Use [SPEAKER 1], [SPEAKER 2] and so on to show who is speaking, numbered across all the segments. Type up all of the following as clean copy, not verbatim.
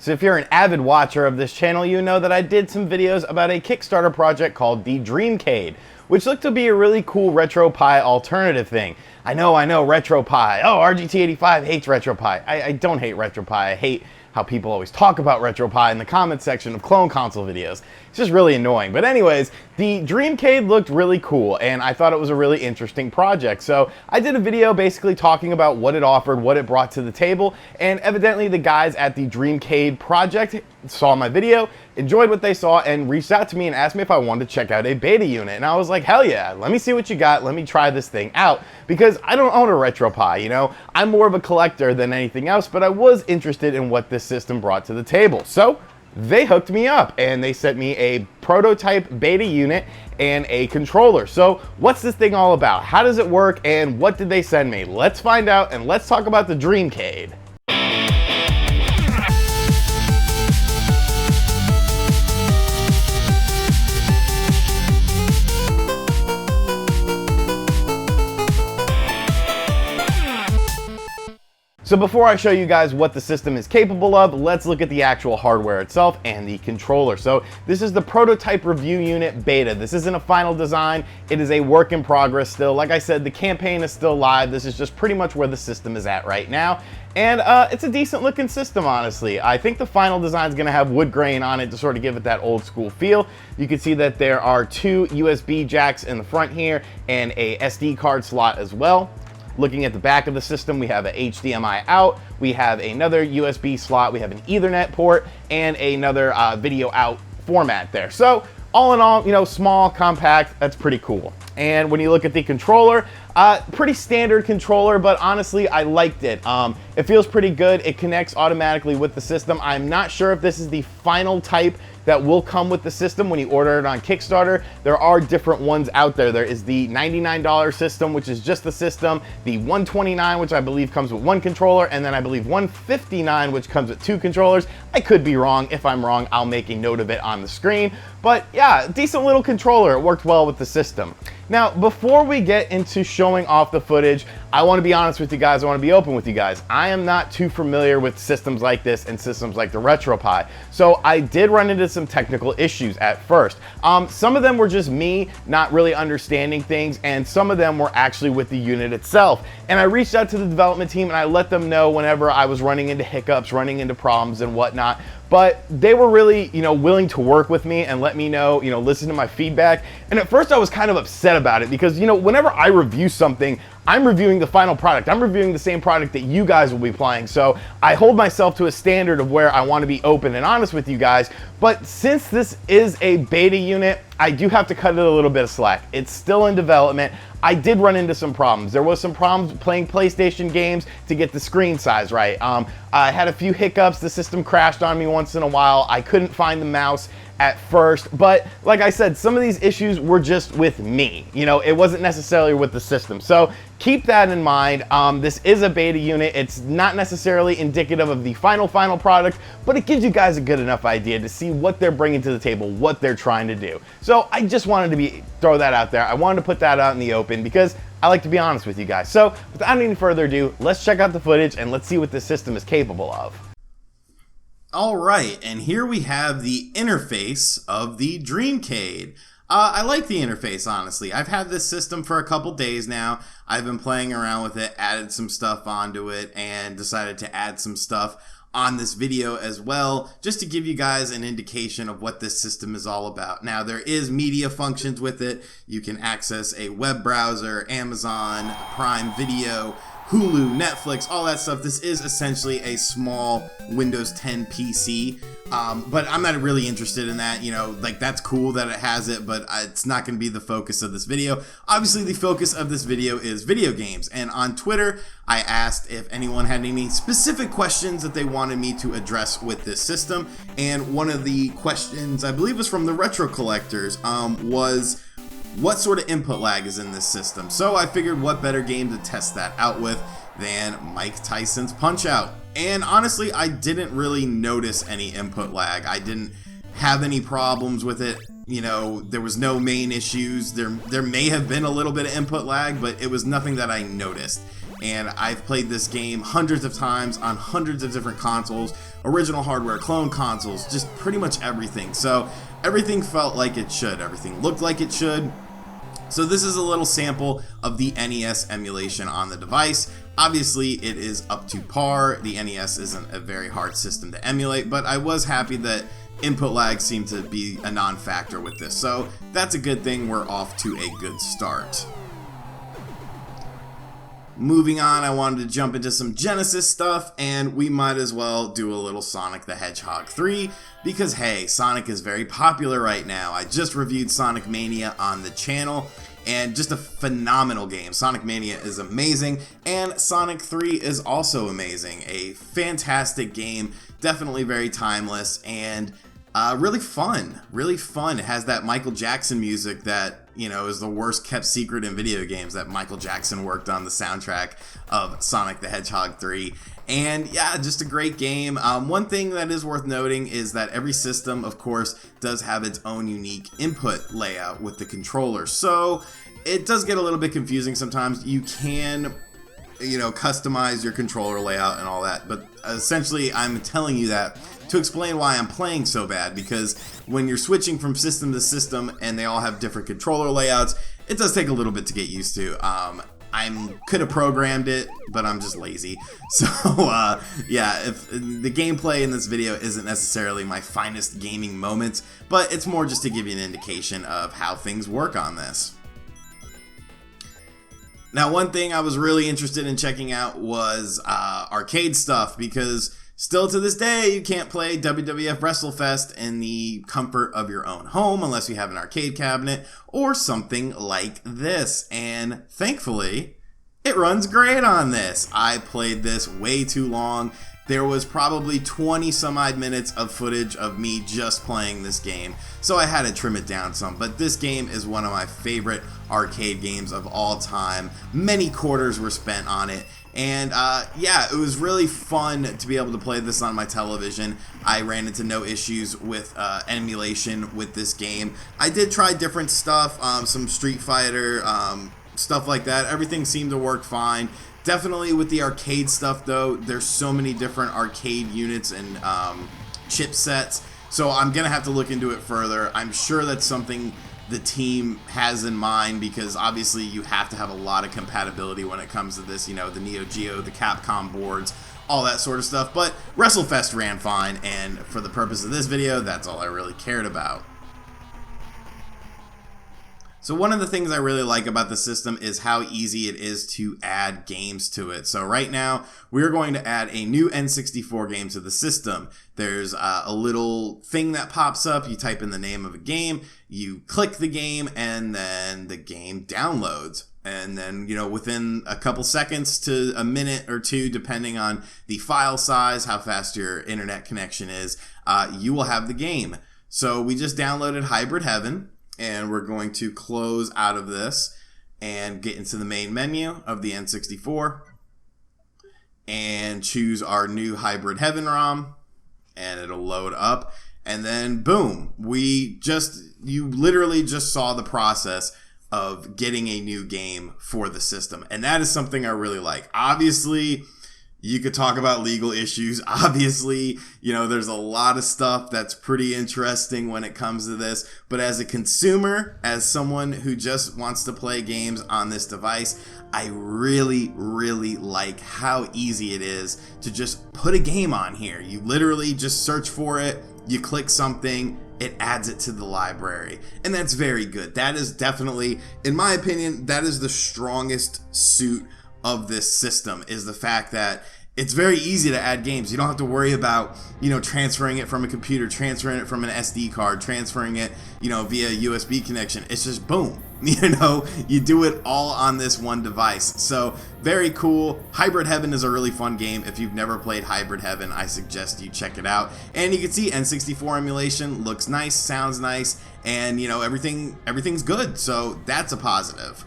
[SPEAKER 1] So if you're an avid watcher of this channel, you know that I did some videos about a Kickstarter project called the Dreamcade, which looked to be a really cool Retropi alternative thing. I know, Retropi. Oh, RGT85 hates Retropi. I don't hate Retropi. I hate how people always talk about Retropi in the comments section of clone console videos. It's just really annoying. But anyways, the Dreamcade looked really cool, and I thought it was a really interesting project. So I did a video basically talking about what it offered, what it brought to the table, and evidently the guys at the Dreamcade project saw my video, enjoyed what they saw, and reached out to me and asked me if I wanted to check out a beta unit. And I was like, hell yeah, let me see what you got, let me try this thing out, because I don't own a Retropi, you know? I'm more of a collector than anything else, but I was interested in what this system brought to the table. So they hooked me up and they sent me a prototype beta unit and a controller. So what's this thing all about? How does it work and what did they send me? Let's find out, and let's talk about the Dreamcade. So before I show you guys what the system is capable of, let's look at the actual hardware itself and the controller. So this is the prototype review unit beta. This isn't a final design. It is a work in progress still. Like I said, the campaign is still live. This is just pretty much where the system is at right now. And it's a decent looking system, honestly. I think the final design is going to have wood grain on it to sort of give it that old school feel. You can see that there are two USB jacks in the front here and a SD card slot as well. Looking at the back of the system, we have a HDMI out, we have another USB slot, we have an Ethernet port, and another video out format there. So all in all, you know, small, compact, that's pretty cool. And when you look at the controller, pretty standard controller, but honestly, I liked it. It feels pretty good. It connects automatically with the system. I'm not sure if this is the final type that will come with the system when you order it on Kickstarter. There are different ones out there. There is the $99 system, which is just the system, the $129, which I believe comes with one controller, and then I believe $159, which comes with two controllers. I could be wrong. If I'm wrong, I'll make a note of it on the screen. But yeah, decent little controller. It worked well with the system. Now, before we get into showing off the footage, I want to be honest with you guys. I want to be open with you guys. I am not too familiar with systems like this and systems like the Retropi. So I did run into some technical issues at first. Some of them were just me not really understanding things, and some of them were actually with the unit itself. And I reached out to the development team and I let them know whenever I was running into hiccups, running into problems and whatnot. But they were really, you know, willing to work with me and let me know, you know, listen to my feedback. And at first I was kind of upset about it because, you know, whenever I review something, I'm reviewing the final product. I'm reviewing the same product that you guys will be playing. So I hold myself to a standard of where I want to be open and honest with you guys. But since this is a beta unit, I do have to cut it a little bit of slack. It's still in development. I did run into some problems. There was some problems playing PlayStation games to get the screen size right. I had a few hiccups. The system crashed on me once in a while. I couldn't find the mouse at first, but like I said, some of these issues were just with me. You know, it wasn't necessarily with the system. So keep that in mind. This is a beta unit. It's not necessarily indicative of the final product, but it gives you guys a good enough idea to see what they're bringing to the table, what they're trying to do. So I just wanted to throw that out there. I wanted to put that out in the open because I like to be honest with you guys. So without any further ado, let's check out the footage and let's see what this system is capable of.
[SPEAKER 2] All right, and here we have the interface of the Dreamcade. I like the interface, honestly. I've had this system for a couple days now. I've been playing around with it, added some stuff onto it, and decided to add some stuff on this video as well, just to give you guys an indication of what this system is all about. Now, there is media functions with it. You can access a web browser, Amazon, Prime Video, Hulu, Netflix, all that stuff. This is essentially a small Windows 10 PC, but I'm not really interested in that. You know, like, that's cool that it has it, but it's not going to be the focus of this video. Obviously, the focus of this video is video games, and on Twitter, I asked if anyone had any specific questions that they wanted me to address with this system, and one of the questions, I believe was from the Retro Collectors, was what sort of input lag is in this system. So I figured what better game to test that out with than Mike Tyson's Punch-Out. And honestly, I didn't really notice any input lag. I didn't have any problems with it. You know, there was no main issues. There may have been a little bit of input lag, but it was nothing that I noticed. and I've played this game hundreds of times on hundreds of different consoles, original hardware, clone consoles, just pretty much everything. So everything felt like it should, everything looked like it should. So this is a little sample of the NES emulation on the device. Obviously it is up to par. The NES isn't a very hard system to emulate, but I was happy that input lag seemed to be a non-factor with this. So that's a good thing. We're off to a good start. Moving on, I wanted to jump into some Genesis stuff, and we might as well do a little Sonic the Hedgehog 3, because hey, Sonic is very popular right now. I just reviewed Sonic Mania on the channel, and just a phenomenal game. Sonic Mania is amazing, and Sonic 3 is also amazing. A fantastic game, definitely very timeless, and really fun. It has that Michael Jackson music that, you know, is the worst kept secret in video games, that Michael Jackson worked on the soundtrack of Sonic the Hedgehog 3. And yeah, just a great game. One thing that is worth noting is that every system, of course, does have its own unique input layout with the controller. So it does get a little bit confusing sometimes. You can, you know, customize your controller layout and all that, but essentially I'm telling you that to explain why I'm playing so bad, because when you're switching from system to system and they all have different controller layouts, it does take a little bit to get used to. I could have programmed it, but I'm just lazy. So yeah, if the gameplay in this video isn't necessarily my finest gaming moments, but it's more just to give you an indication of how things work on this. Now, one thing I was really interested in checking out was arcade stuff, because still to this day, you can't play WWF WrestleFest in the comfort of your own home unless you have an arcade cabinet or something like this. And thankfully, it runs great on this. I played this way too long. There was probably 20 some odd minutes of footage of me just playing this game, so I had to trim it down some, but this game is one of my favorite arcade games of all time. Many quarters were spent on it, and yeah, it was really fun to be able to play this on my television. I ran into no issues with emulation with this game. I did try different stuff, some Street Fighter, stuff like that. Everything seemed to work fine. Definitely with the arcade stuff though, there's so many different arcade units and chipsets, so I'm gonna have to look into it further. I'm sure that's something the team has in mind, because obviously you have to have a lot of compatibility when it comes to this, you know, the Neo Geo, the Capcom boards, all that sort of stuff. But WrestleFest ran fine, and for the purpose of this video, that's all I really cared about. So one of the things I really like about the system is how easy it is to add games to it. So right now, we're going to add a new N64 game to the system. There's a little thing that pops up. You type in the name of a game, you click the game, and then the game downloads. And then, you know, within a couple seconds to a minute or two, depending on the file size, how fast your internet connection is, you will have the game. So we just downloaded Hybrid Heaven, and we're going to close out of this and get into the main menu of the N64 and choose our new Hybrid Heaven ROM, and it'll load up, and then boom, you literally just saw the process of getting a new game for the system, and that is something I really like. Obviously, you could talk about legal issues. Obviously, you know, there's a lot of stuff that's pretty interesting when it comes to this. But as a consumer, as someone who just wants to play games on this device, I really, really like how easy it is to just put a game on here. You literally just search for it, you click something, it adds it to the library. And that's very good. That is definitely, in my opinion, that is the strongest suit of this system, is the fact that it's very easy to add games. You don't have to worry about, you know, transferring it from a computer, transferring it from an SD card, transferring it, you know, via USB connection. It's just boom, you know, you do it all on this one device. So very cool. Hybrid Heaven is a really fun game. If you've never played Hybrid Heaven, I suggest you check it out. And you can see N64 emulation looks nice, sounds nice, and you know, everything's good. So that's a positive.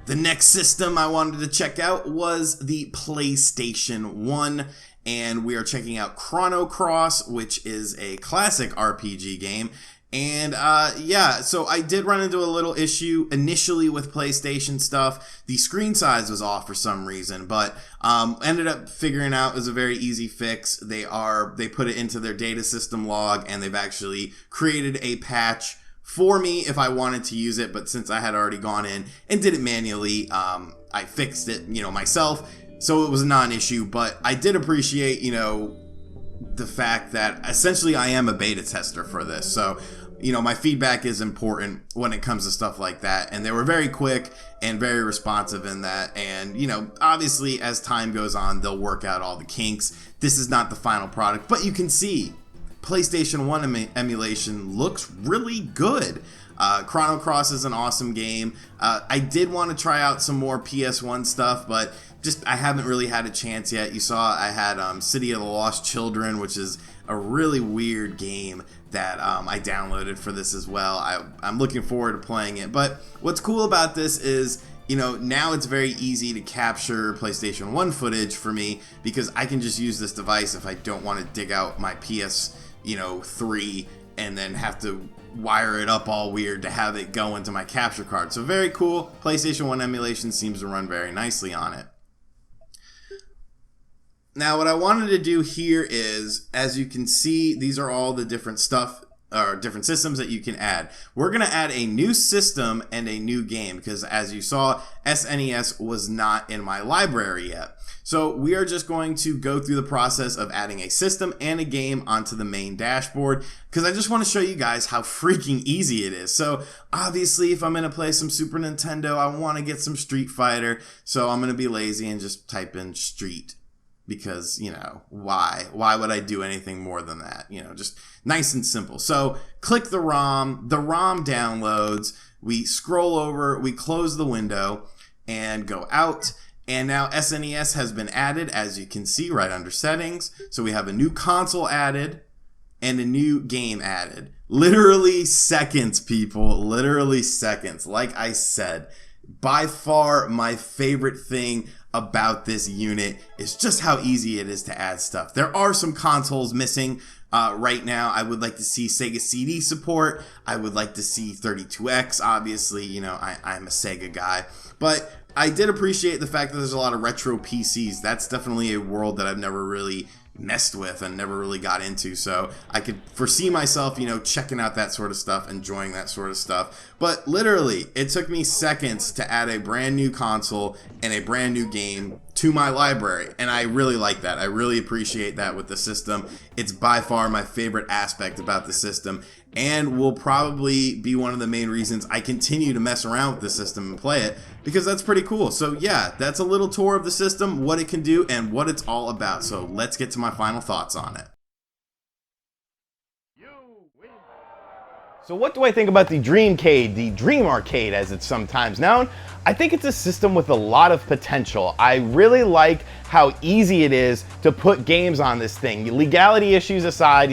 [SPEAKER 2] The next system I wanted to check out was the PlayStation 1, and we are checking out Chrono Cross, which is a classic RPG game. And yeah, so I did run into a little issue initially with PlayStation stuff. The screen size was off for some reason, but ended up figuring out it was a very easy fix. They put it into their data system log, and they've actually created a patch for me if I wanted to use it. But since I had already gone in and did it manually, I fixed it, myself. So it was a non-issue, but I did appreciate, the fact that essentially I am a beta tester for this. So, my feedback is important when it comes to stuff like that. And they were very quick and very responsive in that. And, obviously as time goes on, they'll work out all the kinks. This is not the final product, but you can see PlayStation 1 emulation looks really good. Chrono Cross is an awesome game. I did want to try out some more PS1 stuff, but I haven't really had a chance yet. You saw I had City of the Lost Children, which is a really weird game that I downloaded for this as well. I'm looking forward to playing it. But what's cool about this is, now it's very easy to capture PlayStation 1 footage for me, because I can just use this device if I don't want to dig out my PS3 and then have to wire it up all weird to have it go into my capture card. So very cool. PlayStation 1 emulation seems to run very nicely on it. Now, what I wanted to do here is, as you can see, these are all the different different systems that you can add. We're going to add a new system and a new game, because as you saw, SNES was not in my library yet. So we are just going to go through the process of adding a system and a game onto the main dashboard, because I just want to show you guys how freaking easy it is. So obviously, if I'm going to play some Super Nintendo, I want to get some Street Fighter. So I'm going to be lazy and just type in Street. Because, why would I do anything more than that? Just nice and simple. So click the ROM downloads, we scroll over, we close the window and go out. And now SNES has been added, as you can see right under settings. So we have a new console added and a new game added. Literally seconds, people, literally seconds. Like I said, by far my favorite thing about this unit is just how easy it is to add stuff. There are some consoles missing right now. I would like to see Sega CD support. I would like to see 32X. Obviously, I'm a Sega guy. But I did appreciate the fact that there's a lot of retro PCs. That's definitely a world that I've never really messed with and never really got into, so I could foresee myself, checking out that sort of stuff, enjoying that sort of stuff. But literally, it took me seconds to add a brand new console and a brand new game to my library, and I really like that. I really appreciate that with the system. It's by far my favorite aspect about the system, and will probably be one of the main reasons I continue to mess around with the system and play it, because that's pretty cool. So yeah, that's a little tour of the system, what it can do, and what it's all about. So let's get to my final thoughts on it.
[SPEAKER 1] So what do I think about the Dreamcade, the Dream Arcade as it's sometimes known? I think it's a system with a lot of potential. I really like how easy it is to put games on this thing. Legality issues aside,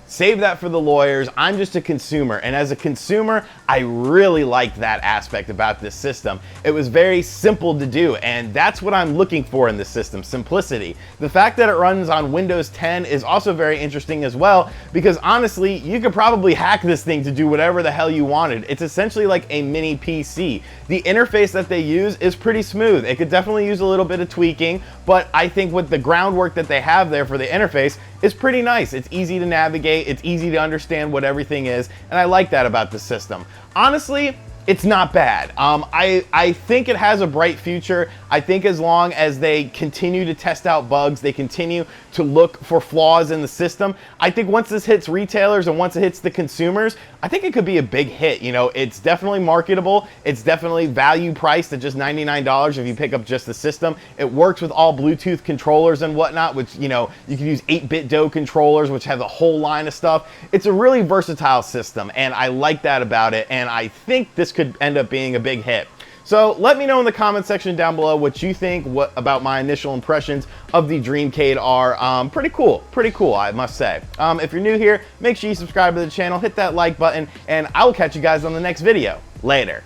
[SPEAKER 1] save that for the lawyers. I'm just a consumer, and as a consumer, I really liked that aspect about this system. It was very simple to do, and that's what I'm looking for in this system, simplicity. The fact that it runs on Windows 10 is also very interesting as well, because honestly, you could probably hack this thing to do whatever the hell you wanted. It's essentially like a mini PC. The interface that they use is pretty smooth. It could definitely use a little bit of tweaking, but I think with the groundwork that they have there for the interface, it's pretty nice. It's easy to navigate, it's easy to understand what everything is, and I like that about the system. Honestly, it's not bad. I think it has a bright future. I think as long as they continue to test out bugs, they continue to look for flaws in the system, I think once this hits retailers and once it hits the consumers, I think it could be a big hit. It's definitely marketable. It's definitely value priced at just $99 if you pick up just the system. It works with all Bluetooth controllers and whatnot, which, you can use 8-bit DOE controllers, which have a whole line of stuff. It's a really versatile system, and I like that about it, and I think this could end up being a big hit. So let me know in the comment section down below what you think about my initial impressions of the Dreamcade are. Pretty cool, I must say. If you're new here, make sure you subscribe to the channel, hit that like button, and I will catch you guys on the next video. Later.